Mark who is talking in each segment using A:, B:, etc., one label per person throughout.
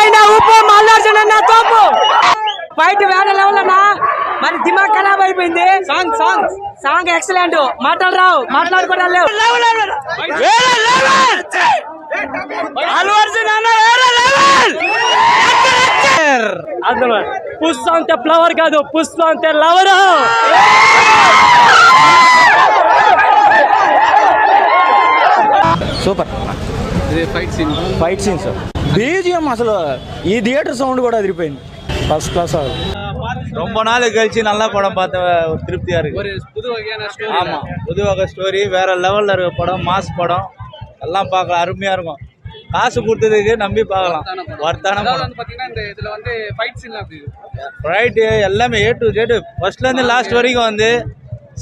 A: అయినా ఊపు మల్లార్జున తోపు ఫైట్ వేరే లెవెల్ అన్నా మరి దిమాగ్ ఖరాబ్ అయిపోయింది సాంగ్ ఎక్సలెంట్ మాటలు రావు మాట్లాడుకోవడం లేవు పుష్ప అంతే ఫ్లవర్ కాదు పుష్ప అంతే lover
B: super fight scenes BGM అసలు ఈ థియేటర్ సౌండ్ కూడా అదిరిపోయింది ஃபர்ஸ்ட் கிளாஸ் ஆகும்.
C: ரொம்ப நாள் கழிச்சு நல்லா படம் பார்த்த ஒரு திருப்தியா இருக்கு. ஆமா, புது வகை ஸ்டோரி, வேற லெவல்ல இருக்க படம், மாஸ் படம் எல்லாம் பார்க்கலாம், அருமையா இருக்கும். காசு கொடுத்ததுக்கு நம்பி பார்க்கலாம், வர்த்தான படம். ஃபைட் எல்லாமே ஏ டு ஜெட், ஃபர்ஸ்ட்ல இருந்து லாஸ்ட் வரைக்கும் வந்து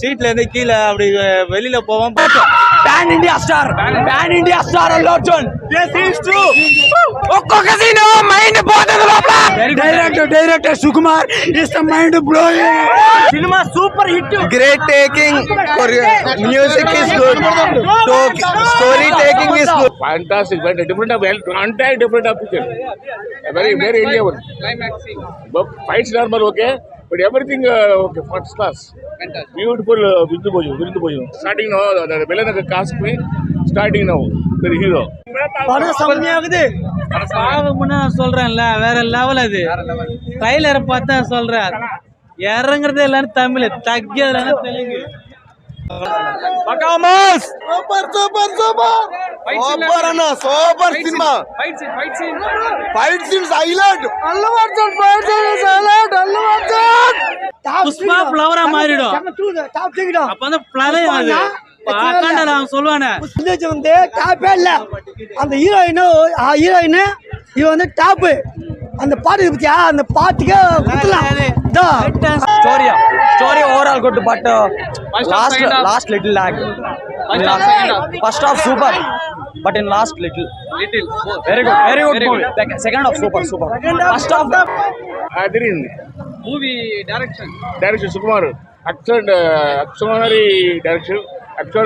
C: சீட்ல இருந்து கீழே அப்படி வெளியில போவோம்.
A: pan India star Allu Arjun. Yes, he is true. ఒక్కొక్క సీన్ మైండ్ పోతది లోపల. Director Sukumar is the mind blowing. Cinema super hit.
B: Great taking, music is good, story taking is good.
D: Fantastic, very different of entire different of picture. Very enjoyable. Climaxing. Fights normal okay, but everything okay, first class. Fantastic. Beautiful Vidhu Bhojan. Starting now, the villain of the cast me, starting now, the hero.
A: படம் செம்மையாகுது.
E: முன்ன சொல்றேன்ல வேற level அது. ட்ரைலரை பார்த்தா சொல்றேன், இறங்குறது எல்லாரும் தமிழ், தக்கியதுல தெலுங்கு.
B: பகாமஸ் சூப்பர் அண்ணா, super cinema. Fight scenes highlight.
A: Allu Arjun fight scenes highlight. Allu Arjun
E: Pushpa ஃப்ளவரா மாறிடும். அப்ப வந்து பிரளயம் அது. அக்காண்டல அவன் சொல்லுவானே
A: வந்து டாப்பே இல்ல. அந்த ஹீரோயின் இவ வந்து டாப். அந்த பாட்டு பத்தியா, அந்த பாட்டுக்கு
B: Story overall good, but last little lag. First half super, but in last little very good movie. Second half super. First half
D: Adrin
E: movie direction
D: Sukumar, excellent, extraordinary direction.